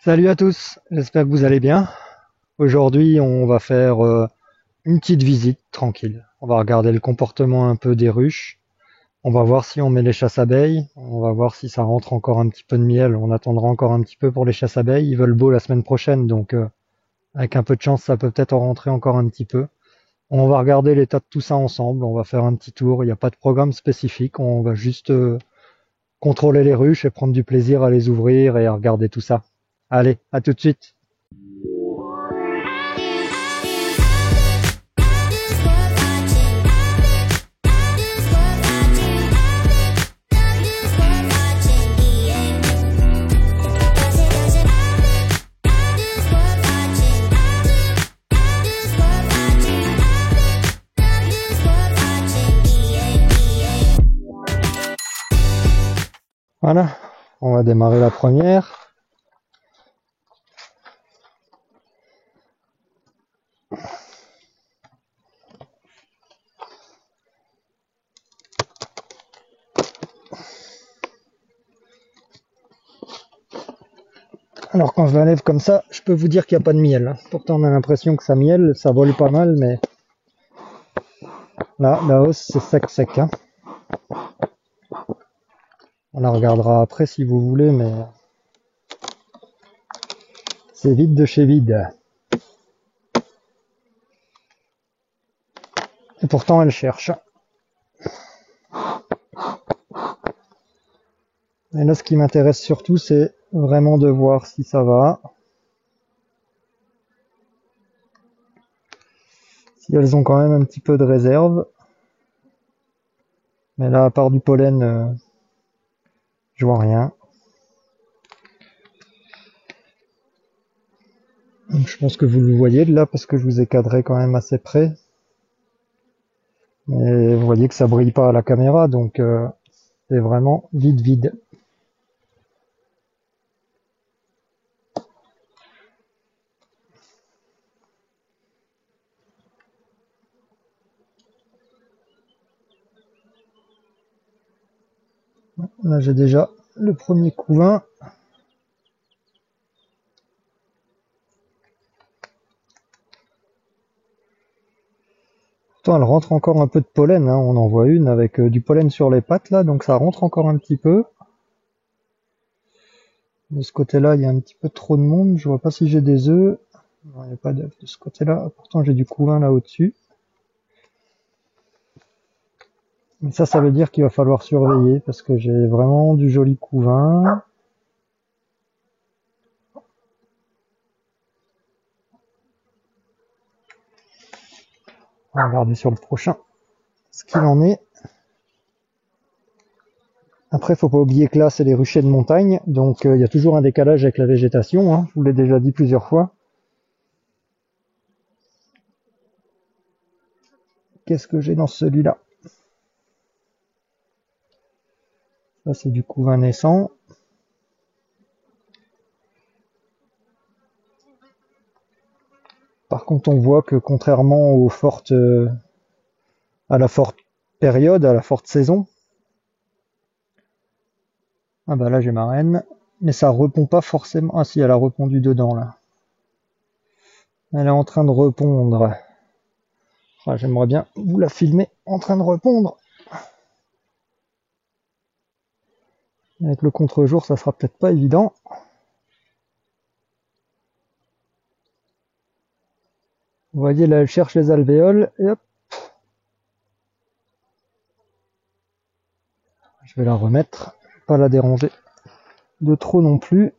Salut à tous, j'espère que vous allez bien. Aujourd'hui, on va faire une petite visite tranquille. On va regarder le comportement un peu des ruches. On va voir si on met les chasses abeilles. On va voir si ça rentre encore un petit peu de miel. On attendra encore un petit peu pour les chasses abeilles. Ils veulent beau la semaine prochaine, donc avec un peu de chance, ça peut peut-être en rentrer encore un petit peu. On va regarder l'état de tout ça ensemble. On va faire un petit tour. Il n'y a pas de programme spécifique. On va juste contrôler les ruches et prendre du plaisir à les ouvrir et à regarder tout ça. Allez, à tout de suite. Voilà, on va démarrer la première. Alors quand je la lève comme ça, je peux vous dire qu'il n'y a pas de miel, hein. Pourtant on a l'impression que ça miel, ça vole pas mal, mais là, la hausse c'est sec sec, hein. On la regardera après si vous voulez, mais c'est vide de chez vide. Et pourtant elle cherche. Et là ce qui m'intéresse surtout c'est vraiment de voir si ça va. Si elles ont quand même un petit peu de réserve. Mais là à part du pollen, je vois rien. Donc, je pense que vous le voyez de là parce que je vous ai cadré quand même assez près. Mais vous voyez que ça brille pas à la caméra, donc c'est vraiment vide vide. Là j'ai déjà le premier couvain. Pourtant elle rentre encore un peu de pollen, hein. On en voit une avec du pollen sur les pattes là, donc ça rentre encore un petit peu. De ce côté-là, il y a un petit peu trop de monde. Je vois pas si j'ai des œufs. Non, il n'y a pas d'œufs de ce côté-là. Pourtant j'ai du couvain là au-dessus. Mais ça veut dire qu'il va falloir surveiller parce que j'ai vraiment du joli couvain. On va regarder sur le prochain ce qu'il en est. Après, faut pas oublier que là, c'est les ruchers de montagne, donc il y a toujours un décalage avec la végétation, hein. Je vous l'ai déjà dit plusieurs fois. Qu'est-ce que j'ai dans celui-là? Ça, c'est du couvain naissant. Par contre, on voit que contrairement à la forte période, à la forte saison, ah bah là j'ai ma reine, mais ça répond pas forcément. Ah si, elle a répondu dedans là. Elle est en train de répondre. Ah, j'aimerais bien vous la filmer en train de répondre. Avec le contre-jour, ça sera peut-être pas évident. Vous voyez là, elle cherche les alvéoles et hop. Je vais la remettre, je vais pas la déranger de trop non plus.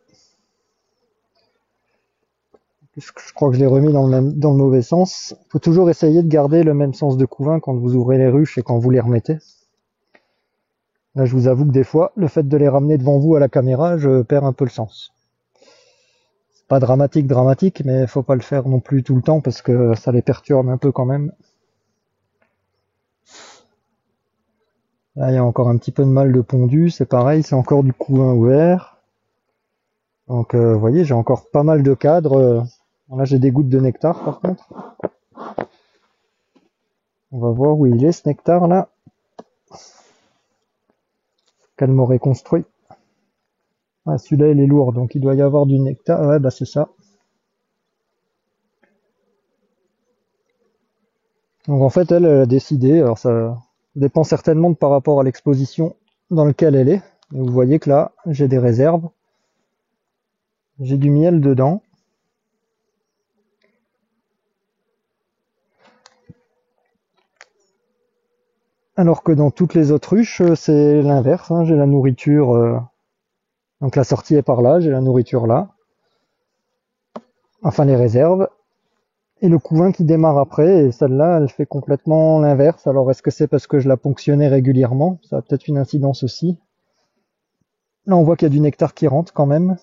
Je crois que je l'ai remis dans le mauvais sens. Il faut toujours essayer de garder le même sens de couvain quand vous ouvrez les ruches et quand vous les remettez. Là, je vous avoue que des fois, le fait de les ramener devant vous à la caméra, je perds un peu le sens. C'est pas dramatique, mais faut pas le faire non plus tout le temps parce que ça les perturbe un peu quand même. Là, il y a encore un petit peu de mal de pondu, c'est pareil, c'est encore du couvain ouvert. Donc, vous voyez, j'ai encore pas mal de cadres. Là, j'ai des gouttes de nectar par contre. On va voir où il est ce nectar là. Qu'elle m'aurait construit. Ah, celui-là, il est lourd, donc il doit y avoir du nectar. Ouais, bah c'est ça. Donc en fait, elle a décidé, alors ça dépend certainement de par rapport à l'exposition dans laquelle elle est. Et vous voyez que là, j'ai des réserves, j'ai du miel dedans. Alors que dans toutes les autres ruches, c'est l'inverse, hein. J'ai la nourriture, donc la sortie est par là, j'ai la nourriture là, enfin les réserves, et le couvain qui démarre après, et celle-là, elle fait complètement l'inverse. Alors est-ce que c'est parce que je la ponctionnais régulièrement? Ça a peut-être une incidence aussi. Là, on voit qu'il y a du nectar qui rentre quand même.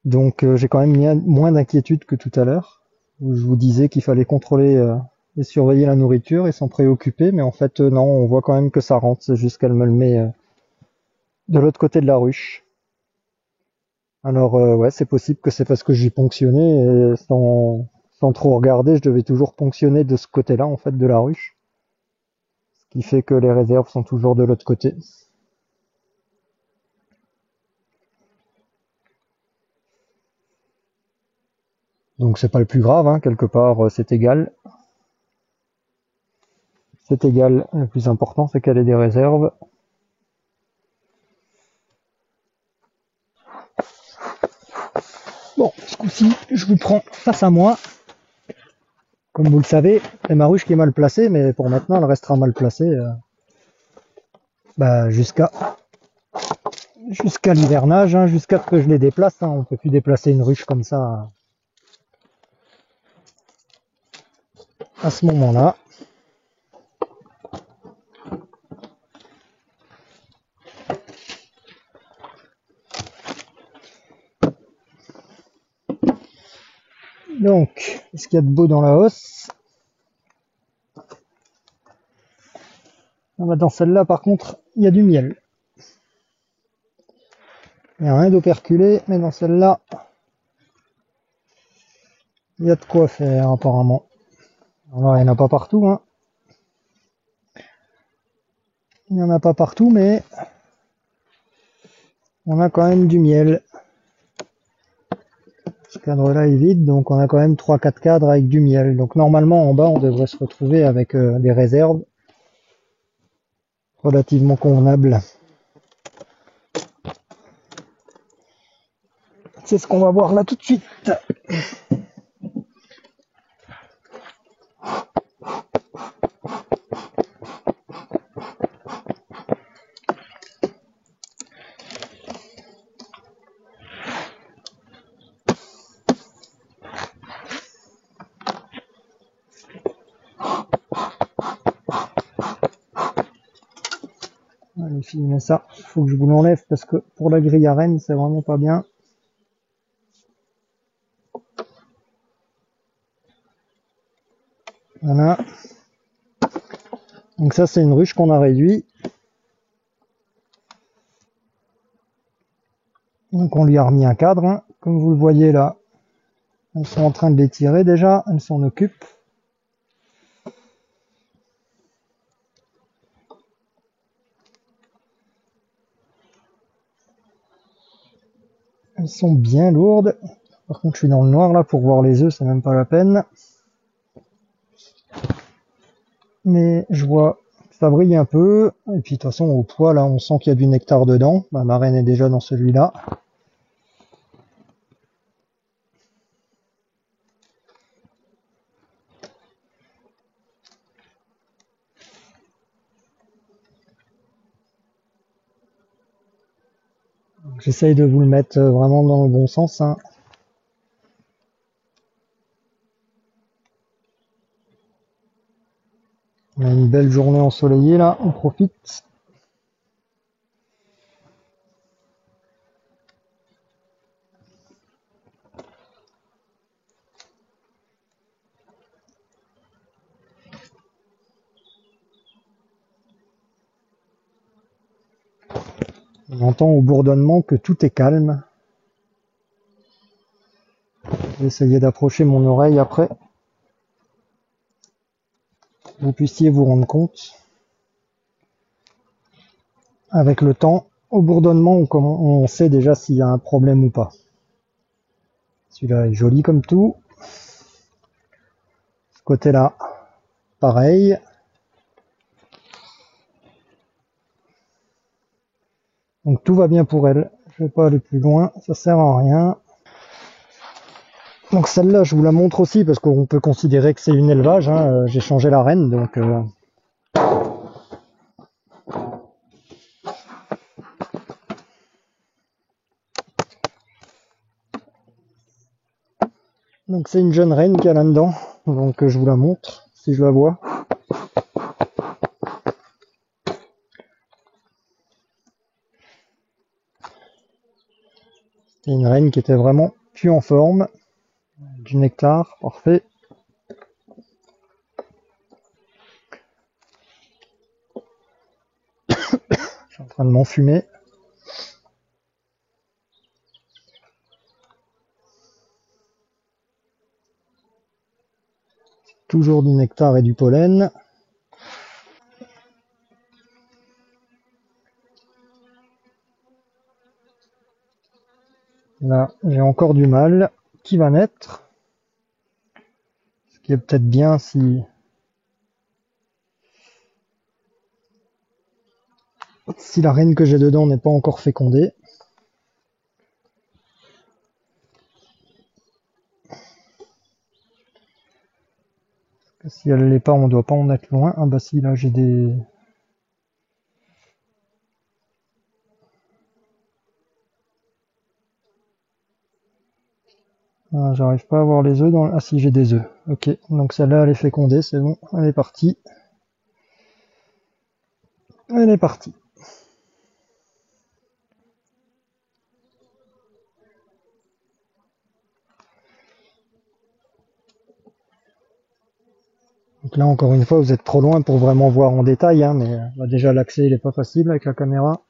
Donc j'ai quand même moins d'inquiétude que tout à l'heure, où je vous disais qu'il fallait contrôler et surveiller la nourriture et s'en préoccuper, mais en fait non, on voit quand même que ça rentre, c'est juste qu'elle me le met de l'autre côté de la ruche. Alors ouais, c'est possible que c'est parce que j'ai ponctionné et sans trop regarder, je devais toujours ponctionner de ce côté-là en fait de la ruche, ce qui fait que les réserves sont toujours de l'autre côté. Donc c'est pas le plus grave, hein, quelque part c'est égal. C'est égal, le plus important c'est qu'elle ait des réserves. Bon, ce coup-ci, je vous prends face à moi. Comme vous le savez, c'est ma ruche qui est mal placée, mais pour maintenant, elle restera mal placée bah, jusqu'à l'hivernage, hein, jusqu'à ce que je les déplace. Hein. On ne peut plus déplacer une ruche comme ça à ce moment-là. Donc, qu'est-ce qu'il y a de beau dans la hausse? Dans celle-là, par contre, il y a du miel. Il n'y a rien d'operculé, mais dans celle-là, il y a de quoi faire apparemment. Alors, il n'y en a pas partout, hein. Il n'y en a pas partout, mais on a quand même du miel. Ce cadre-là est vide, donc on a quand même 3-4 cadres avec du miel. Donc normalement, en bas, on devrait se retrouver avec des réserves relativement convenables. C'est ce qu'on va voir là tout de suite. Allez, filmez ça. Il faut que je vous l'enlève parce que pour la grille à rennes, c'est vraiment pas bien. Voilà. Donc ça, c'est une ruche qu'on a réduit. Donc on lui a remis un cadre, hein. Comme vous le voyez là, elles sont en train de les tirer déjà, elles s'en occupent. Elles sont bien lourdes. Par contre, je suis dans le noir là pour voir les œufs, c'est même pas la peine. Mais je vois que ça brille un peu. Et puis de toute façon, au poids là, on sent qu'il y a du nectar dedans. Ma reine est déjà dans celui-là. J'essaye de vous le mettre vraiment dans le bon sens, hein. On a une belle journée ensoleillée là, on profite. On entend au bourdonnement que tout est calme. Je vais essayer d'approcher mon oreille après. Vous puissiez vous rendre compte avec le temps au bourdonnement, on sait déjà s'il y a un problème ou pas. Celui-là est joli comme tout. Ce côté-là, pareil. Donc tout va bien pour elle. Je vais pas aller plus loin, ça sert à rien. Donc celle-là, je vous la montre aussi parce qu'on peut considérer que c'est une élevage. Hein. J'ai changé la reine, donc c'est une jeune reine qui a là-dedans. Donc je vous la montre si je la vois. C'est une reine qui était vraiment plus en forme, du nectar, parfait. Je suis en train de m'enfumer. Toujours du nectar et du pollen. Là, j'ai encore du mal. Qui va naître? Ce qui est peut-être bien si la reine que j'ai dedans n'est pas encore fécondée. Si elle l'est pas, on doit pas en être loin. Ah bah si, là j'ai des... Ah, j'arrive pas à voir les œufs dans... Ah si, j'ai des œufs. Ok, donc celle-là elle est fécondée, c'est bon, elle est partie. Elle est partie. Donc là encore une fois, vous êtes trop loin pour vraiment voir en détail, hein, mais bah, déjà l'accès il est pas facile avec la caméra.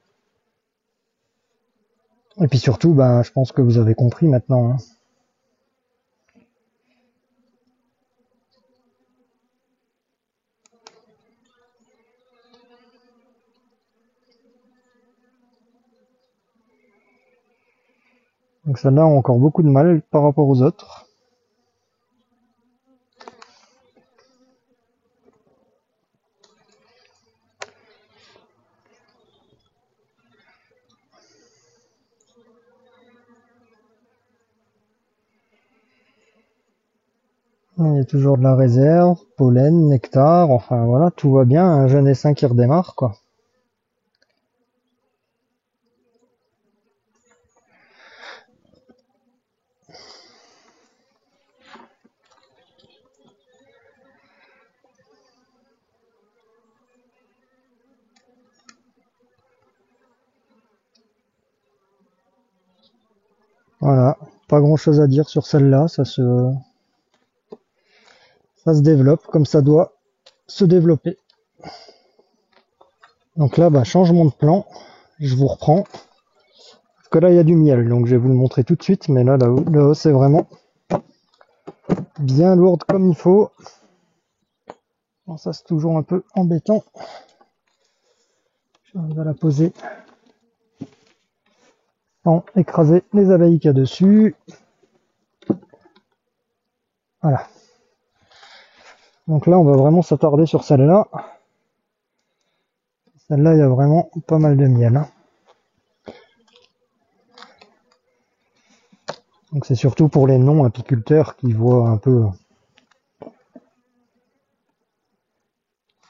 Et puis surtout, bah, je pense que vous avez compris maintenant. Hein. Donc celle-là a encore beaucoup de mal par rapport aux autres. Il y a toujours de la réserve, pollen, nectar, enfin voilà, tout va bien, un jeune essaim qui redémarre quoi. Voilà, pas grand chose à dire sur celle-là, ça se développe comme ça doit se développer. Donc là, bah, changement de plan, je vous reprends. Parce que là, il y a du miel, donc je vais vous le montrer tout de suite, mais là, là-haut, c'est vraiment bien lourde comme il faut. Bon, ça, c'est toujours un peu embêtant. Je vais la poser sans écraser les abeilles qu'il y a dessus. Voilà. Donc là, on va vraiment s'attarder sur celle-là. Celle-là, il y a vraiment pas mal de miel. Hein. Donc c'est surtout pour les non-apiculteurs qui voient un peu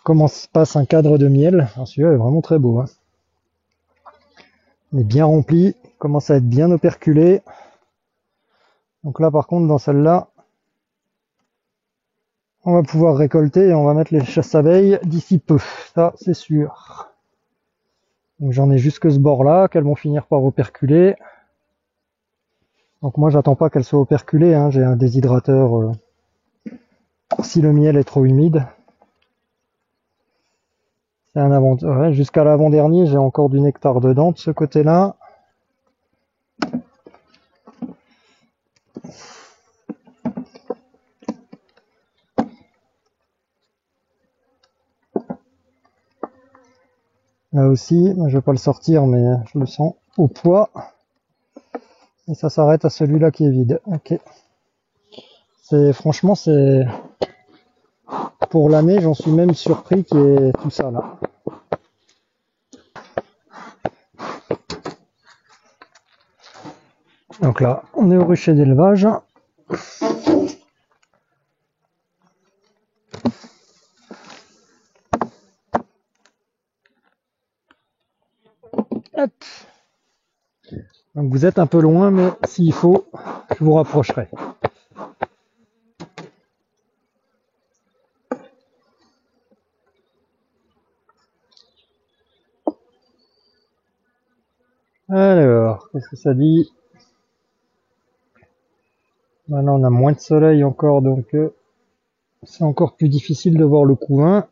comment se passe un cadre de miel. Alors celui-là est vraiment très beau. Hein. Il est bien rempli, commence à être bien operculé. Donc là, par contre, dans celle-là, on va pouvoir récolter et on va mettre les chasses-abeilles d'ici peu. Ça, c'est sûr. Donc j'en ai jusque ce bord-là, qu'elles vont finir par operculer. Donc moi, j'attends pas qu'elles soient operculées. Hein. J'ai un déshydrateur si le miel est trop humide. C'est un avant. Ouais, jusqu'à l'avant-dernier, j'ai encore du nectar dedans de ce côté-là. Là aussi, je vais pas le sortir, mais je le sens au poids. Et ça s'arrête à celui-là qui est vide. Ok. Franchement, c'est pour l'année, j'en suis même surpris qu'il y ait tout ça là. Donc là, on est au rucher d'élevage. Hop. Donc vous êtes un peu loin, mais s'il faut, je vous rapprocherai. Alors, qu'est-ce que ça dit? Maintenant, on a moins de soleil encore, donc c'est encore plus difficile de voir le couvain.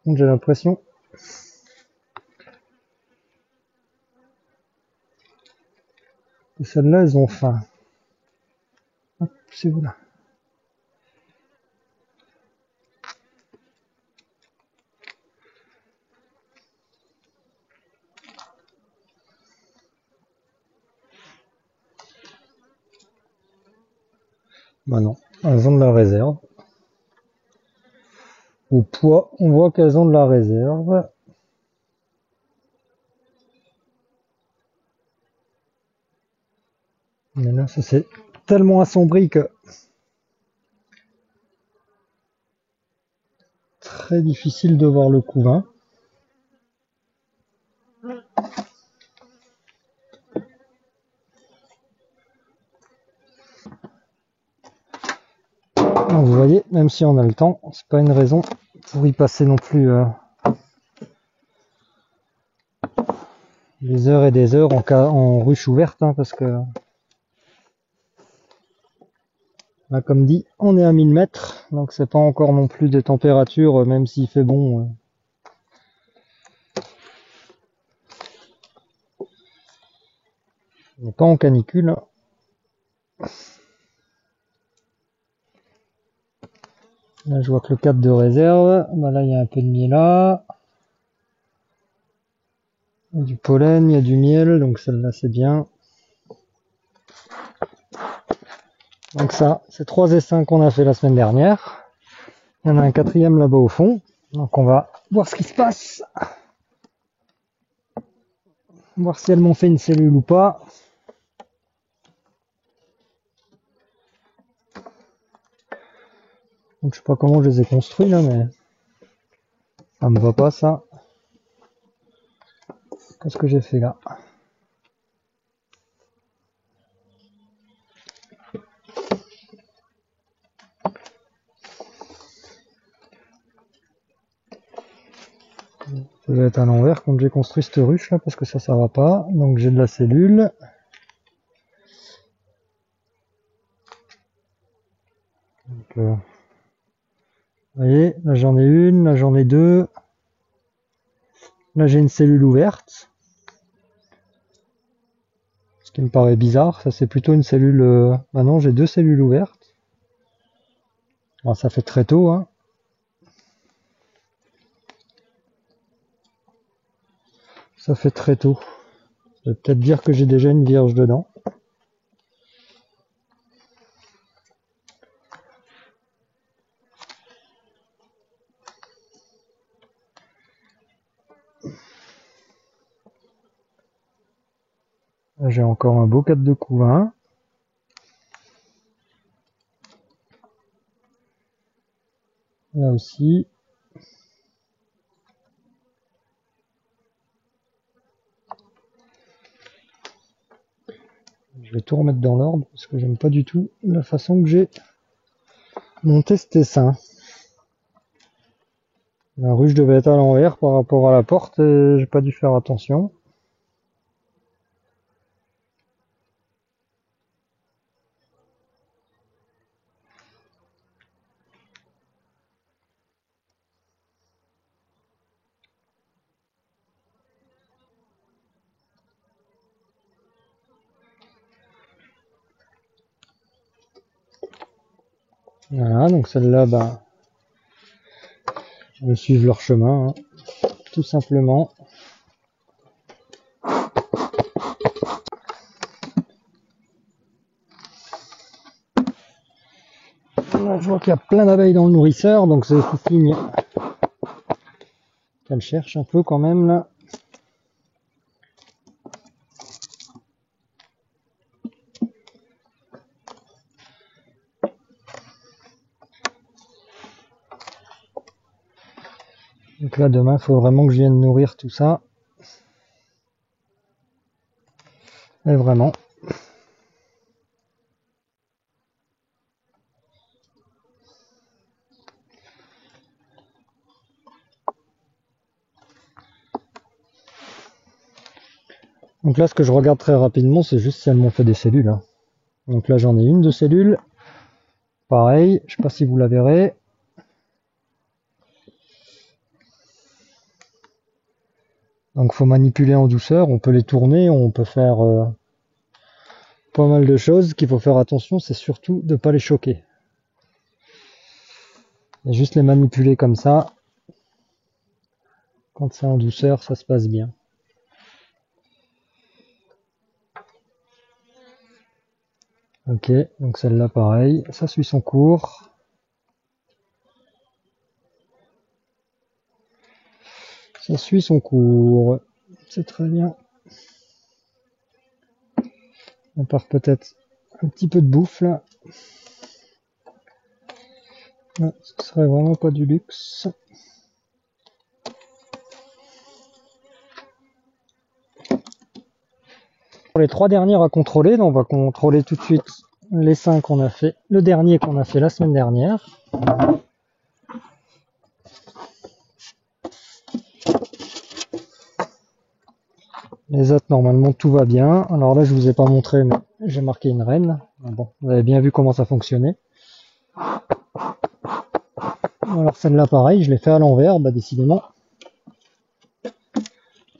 Donc j'ai l'impression que celles-là, elles ont faim. Hop, c'est vous là. Bah non, elles ont de la réserve. Au poids, on voit qu'elles ont de la réserve. Mais là, ça c'est tellement assombri que très difficile de voir le couvain. Donc vous voyez, même si on a le temps, c'est pas une raison pour y passer non plus des heures et des heures en ruche ouverte, hein, parce que là, comme dit, on est à 1000 mètres, donc c'est pas encore non plus des températures, même s'il fait bon. On n'est pas en canicule. Là, je vois que le cadre de réserve, bah là, il y a un peu de miel là. Il y a du pollen, il y a du miel, donc celle-là, c'est bien. Donc ça, c'est 3 essaims qu'on a fait la semaine dernière. Il y en a un quatrième là-bas au fond. Donc on va voir ce qui se passe. Voir si elles m'ont fait une cellule ou pas. Donc je sais pas comment je les ai construits là, mais ça me va pas ça. Qu'est-ce que j'ai fait là? Ça doit être à l'envers quand j'ai construit cette ruche là, parce que ça va pas. Donc j'ai de la cellule. Donc, vous voyez, là j'en ai une, là j'en ai deux. Là j'ai une cellule ouverte. Ce qui me paraît bizarre, ça c'est plutôt une cellule... Ah non, j'ai deux cellules ouvertes. Alors, ça fait très tôt, hein. Ça fait très tôt. Ça veut peut-être dire que j'ai déjà une vierge dedans. Là j'ai encore un beau cadre de couvain. Là aussi. Je vais tout remettre dans l'ordre parce que j'aime pas du tout la façon que j'ai monté cet essaim. La ruche devait être à l'envers par rapport à la porte et j'ai pas dû faire attention. Voilà, donc celle-là, bah, je vais suivre leur chemin, hein. tout simplement. Là, je vois qu'il y a plein d'abeilles dans le nourrisseur, donc c'est aussi signe qu'elles cherchent un peu quand même là. Donc là, demain, il faut vraiment que je vienne nourrir tout ça. Et vraiment. Donc là, ce que je regarde très rapidement, c'est juste si elles m'ont fait des cellules. Hein. Donc là, j'en ai une de cellules. Pareil, je sais pas si vous la verrez. Donc faut manipuler en douceur, on peut les tourner, on peut faire pas mal de choses. Ce qu'il faut faire attention, c'est surtout de ne pas les choquer. Et juste les manipuler comme ça. Quand c'est en douceur, ça se passe bien. Ok, donc celle-là pareil, ça suit son cours. Ça suit son cours, c'est très bien. On part peut-être un petit peu de bouffe là. Non, ce serait vraiment pas du luxe. Pour les 3 dernières à contrôler, donc on va contrôler tout de suite les 5 qu'on a fait, le dernier qu'on a fait la semaine dernière. Les autres, normalement, tout va bien. Alors là, je vous ai pas montré, mais j'ai marqué une reine. Bon, vous avez bien vu comment ça fonctionnait. Alors celle-là, pareil, je l'ai fait à l'envers, bah décidément.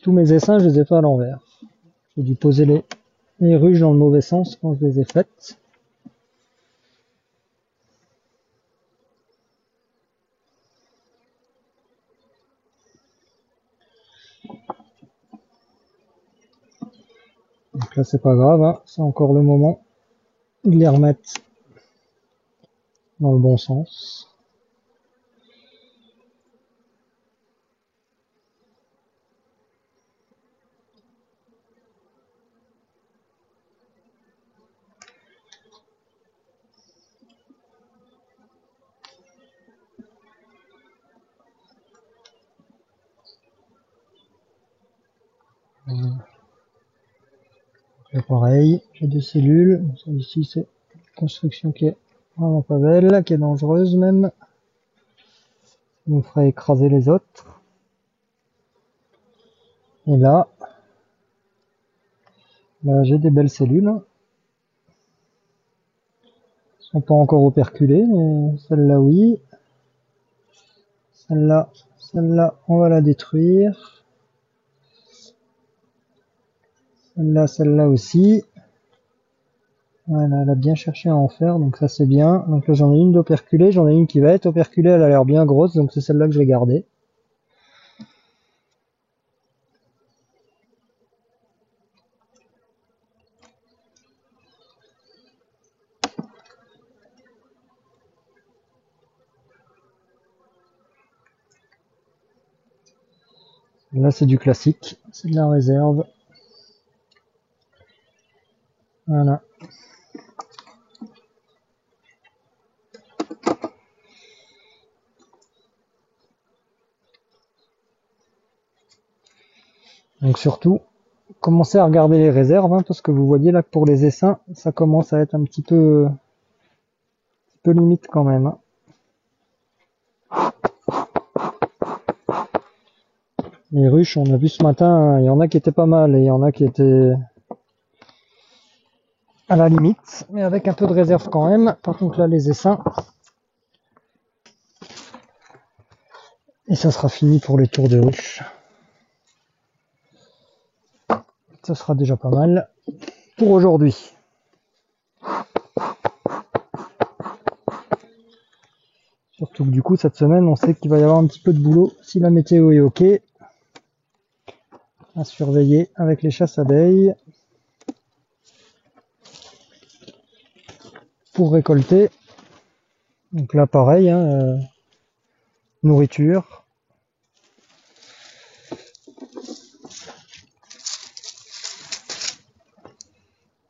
Tous mes essaims, je les ai fait à l'envers. J'ai dû poser les ruches dans le mauvais sens quand je les ai faites. Donc là, c'est pas grave, hein. C'est encore le moment de les remettre dans le bon sens. Là, pareil, j'ai 2 cellules. Celle-ci, c'est une construction qui est vraiment pas belle, qui est dangereuse même. Ça nous ferait écraser les autres. Et là, j'ai des belles cellules. Elles sont pas encore operculées, mais celle-là, oui. Celle-là, on va la détruire. Celle-là aussi. Voilà, elle a bien cherché à en faire, donc ça c'est bien. Donc là j'en ai une d'operculée, j'en ai une qui va être operculée, elle a l'air bien grosse, donc c'est celle-là que je vais garder. Là c'est du classique, c'est de la réserve. Voilà. Donc surtout, commencez à regarder les réserves, hein, parce que vous voyez là que pour les essaims, ça commence à être un petit peu limite quand même. Hein. Les ruches, on a vu ce matin, il y en a qui étaient pas mal et il y en a qui étaient à la limite, mais avec un peu de réserve quand même. Par contre là les essaims, et ça sera fini pour les tours de ruche. Ça sera déjà pas mal pour aujourd'hui. Surtout que du coup cette semaine on sait qu'il va y avoir un petit peu de boulot si la météo est ok. à surveiller avec les chasses abeilles pour récolter. Donc là pareil, hein, nourriture.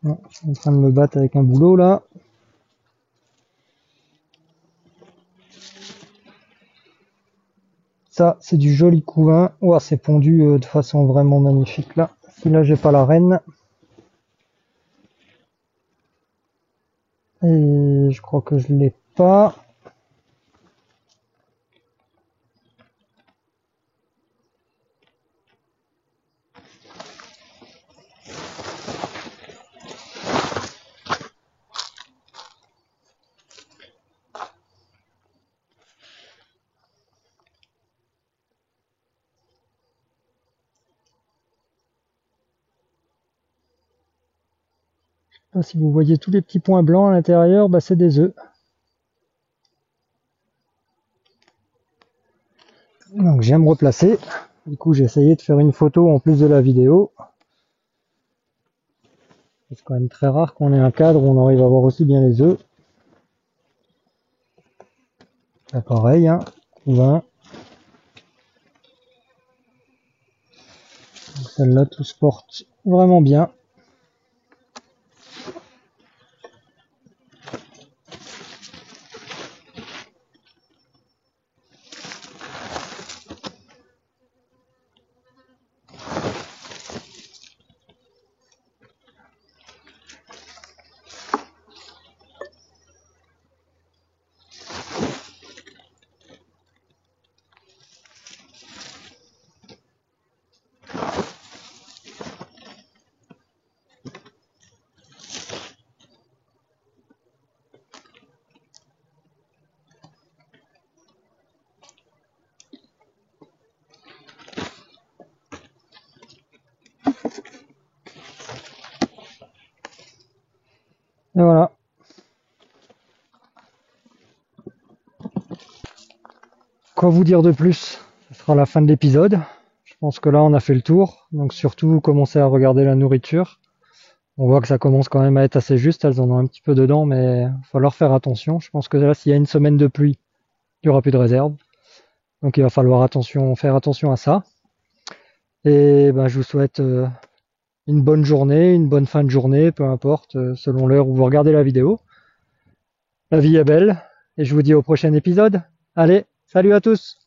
Non, je suis en train de me battre avec un boulot là. Ça, c'est du joli couvain. Ouah, c'est pondu de façon vraiment magnifique là. Si là, j'ai pas la reine. Et je crois que je l'ai pas. Là, si vous voyez tous les petits points blancs à l'intérieur, bah, c'est des œufs. Donc je viens me replacer. Du coup, j'ai essayé de faire une photo en plus de la vidéo. C'est quand même très rare qu'on ait un cadre où on arrive à voir aussi bien les œufs. Là, pareil, hein, couvain. Celle-là, tout se porte vraiment bien. Et voilà. Quoi vous dire de plus? Ce sera la fin de l'épisode. Je pense que là, on a fait le tour. Donc surtout, commencez à regarder la nourriture. On voit que ça commence quand même à être assez juste. Elles en ont un petit peu dedans, mais il va falloir faire attention. Je pense que là, s'il y a une semaine de pluie, il n'y aura plus de réserve. Donc il va falloir faire attention à ça. Et ben, je vous souhaite une bonne journée, une bonne fin de journée, peu importe, selon l'heure où vous regardez la vidéo. La vie est belle, et je vous dis au prochain épisode. Allez, salut à tous!